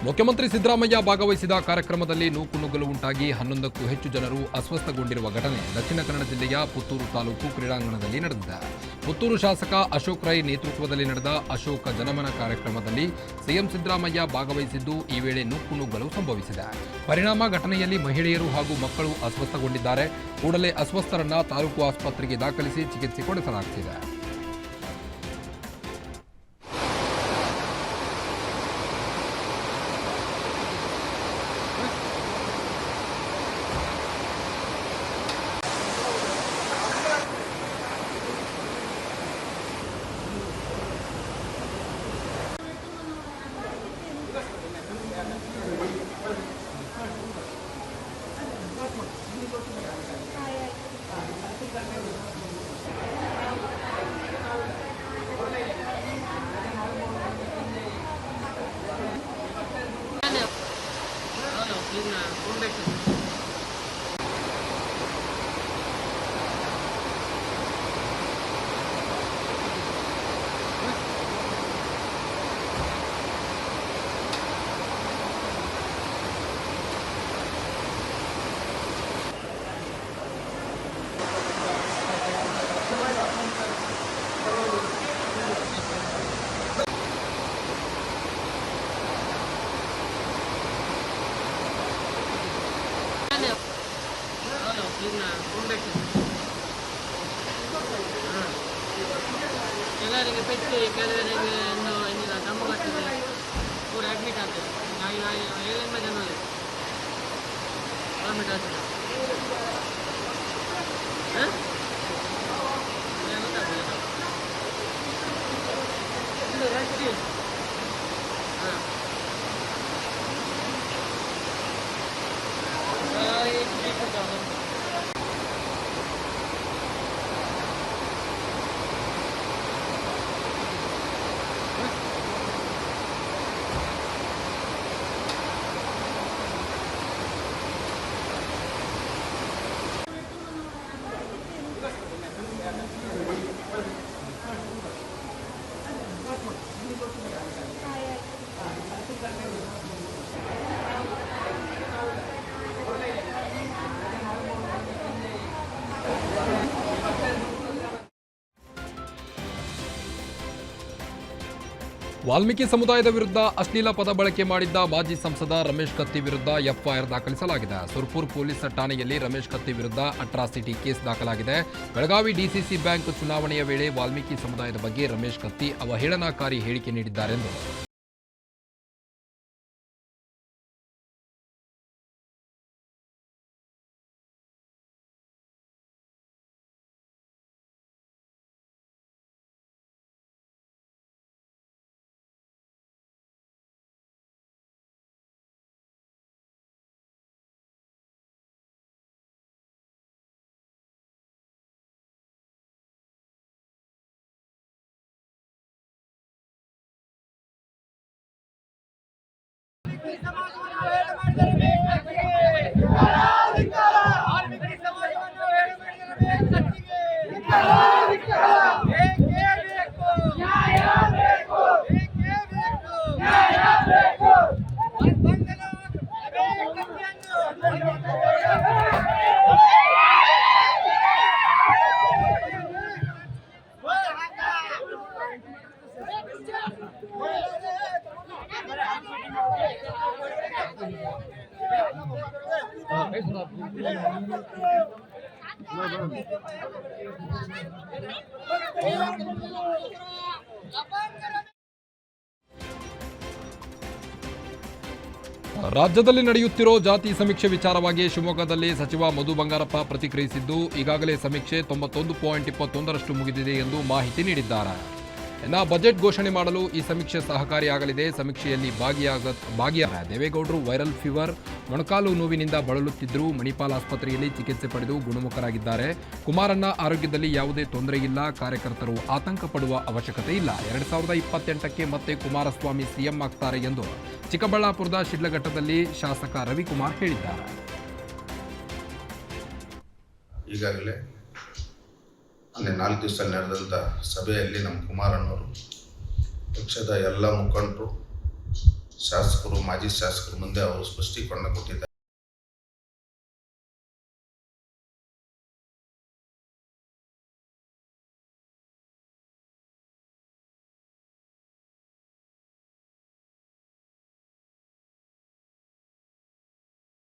ಮುಖ್ಯಮಂತ್ರಿ ಸಿದ್ದರಾಮಯ್ಯ ಭಾಗವಹಿಸಿದ ಕಾರ್ಯಕ್ರಮದಲ್ಲಿ ನೂಕುನುಗ್ಗಲು ಉಂಟಾಗಿ 11ಕ್ಕೂ ಹೆಚ್ಚು ಜನರು ಅಸ್ವಸ್ಥಗೊಂಡಿರುವ ಘಟನೆ ದಕ್ಷಿಣ ಕನ್ನಡ ಜಿಲ್ಲೆಯ ಪುತ್ತೂರು ತಾಲೂಕು ಕ್ರೀಡಾಂಗಣದಲ್ಲಿ ನಡೆದಿದೆ. ಪುತ್ತೂರು ಶಾಸಕ ಅಶೋಕ್ ರೈ ನೇತೃತ್ವದಲ್ಲಿ ನಡೆದ ಅಶೋಕ ಜನಮನ ಕಾರ್ಯಕ್ರಮದಲ್ಲಿ ಸಿಎಂ ಸಿದ್ದರಾಮಯ್ಯ ಭಾಗವಹಿಸಿದ್ದು, ಈ ವೇಳೆ ನೂಕುನುಗ್ಗಲು ಸಂಭವಿಸಿದೆ. ಪರಿಣಾಮ ಘಟನೆಯಲ್ಲಿ ಮಹಿಳೆಯರು ಹಾಗೂ ಮಕ್ಕಳು ಅಸ್ವಸ್ಥಗೊಂಡಿದ್ದಾರೆ. ಕೂಡಲೇ ಅಸ್ವಸ್ಥರನ್ನ ತಾಲೂಕು ಆಸ್ಪತ್ರೆಗೆ ದಾಖಲಿಸಿ ಚಿಕಿತ್ಸೆ ಕೊಡಿಸಲಾಗುತ್ತಿದೆ. ಎಲ್ಲರಿಗೆ ಪೆಟ್ಟು ಕೆಲವರಿಗೆ ಇನ್ನೂ ದಮ್ಮು ಕಟ್ಟಿದೆ, ಕೂಡ ಅಡ್ಮಿಟ್ ಆಗ್ತದೆ. 7 ಜನ ಅಡ್ಮಿಟ್ ಆಗ್ತದೆ. ವಾಲ್ಮೀಕಿ ಸಮುದಾಯದ ವಿರುದ್ಧ ಅಶ್ಲೀಲ ಪದ ಬಳಕೆ ಮಾಡಿದ್ದ ಮಾಜಿ ಸಂಸದ ರಮೇಶ್ ಕತ್ತಿ ವಿರುದ್ಧ ಎಫ್ಐಆರ್ ದಾಖಲಿಸಲಾಗಿದೆ. ಸುರ್ಪುರ್ ಪೊಲೀಸ್ ಠಾಣೆಯಲ್ಲಿ ರಮೇಶ್ ಕತ್ತಿ ವಿರುದ್ಧ ಅಟ್ರಾಸಿಟಿ ಕೇಸ್ ದಾಖಲಾಗಿದೆ. ಬೆಳಗಾವಿ ಡಿಸಿಸಿ ಬ್ಯಾಂಕ್ ಚುನಾವಣೆಯ ವೇಳೆ ವಾಲ್ಮೀಕಿ ಸಮುದಾಯದ ಬಗ್ಗೆ ರಮೇಶ್ ಕತ್ತಿ ಅವಹೇಳನಕಾರಿ ಹೇಳಿಕೆ ನೀಡಿದ್ದಾರೆಂದು ರಾಜ್ಯದಲ್ಲಿ ನಡೆಯುತ್ತಿರೋ ಜಾತಿ ಸಮೀಕ್ಷೆ ವಿಚಾರವಾಗಿ ಶಿವಮೊಗ್ಗದಲ್ಲಿ ಸಚಿವ ಮಧು ಬಂಗಾರಪ್ಪ ಪ್ರತಿಕ್ರಿಯಿಸಿದ್ದು, ಈಗಾಗಲೇ ಸಮೀಕ್ಷೆ 91.21% ಮುಗಿದಿದೆ ಎಂದು ಮಾಹಿತಿ ನೀಡಿದ್ದಾರೆ. ಇನ್ನು ಬಜೆಟ್ ಘೋಷಣೆ ಮಾಡಲು ಈ ಸಮೀಕ್ಷೆ ಸಹಕಾರಿಯಾಗಲಿದೆ. ಸಮೀಕ್ಷೆಯಲ್ಲಿ ಭಾಗಿಯಾದ ದೇವೇಗೌಡರು ವೈರಲ್ ಫೀವರ್, ಮೊಣಕಾಲು ನೋವಿನಿಂದ ಬಳಲುತ್ತಿದ್ದರು. ಮಣಿಪಾಲ್ ಆಸ್ಪತ್ರೆಯಲ್ಲಿ ಚಿಕಿತ್ಸೆ ಪಡೆದು ಗುಣಮುಖರಾಗಿದ್ದಾರೆ. ಕುಮಾರಣ್ಣ ಆರೋಗ್ಯದಲ್ಲಿ ಯಾವುದೇ ತೊಂದರೆ ಇಲ್ಲ, ಕಾರ್ಯಕರ್ತರು ಆತಂಕ ಪಡುವ ಅವಶ್ಯಕತೆ ಇಲ್ಲ. 2028ಕ್ಕೆ ಮತ್ತೆ ಕುಮಾರಸ್ವಾಮಿ ಸಿಎಂ ಆಗ್ತಾರೆ ಎಂದು ಚಿಕ್ಕಬಳ್ಳಾಪುರದ ಶಿಡ್ಲಘಟ್ಟದಲ್ಲಿ ಶಾಸಕ ರವಿಕುಮಾರ್ ಹೇಳಿದ್ದಾರೆ. ಈಗಾಗಲೇ ಅಂದರೆ 4 ದಿವಸ ನಡೆದಂಥ ಸಭೆಯಲ್ಲಿ ನಮ್ಮ ಕುಮಾರಣ್ಣವರು ಪಕ್ಷದ ಎಲ್ಲ ಮುಖಂಡರು ಶಾಸಕರು ಮಾಜಿ ಶಾಸಕರು ಮುಂದೆ ಅವರು ಸ್ಪಷ್ಟೀಕರಣ ಕೊಟ್ಟಿದ್ದಾರೆ.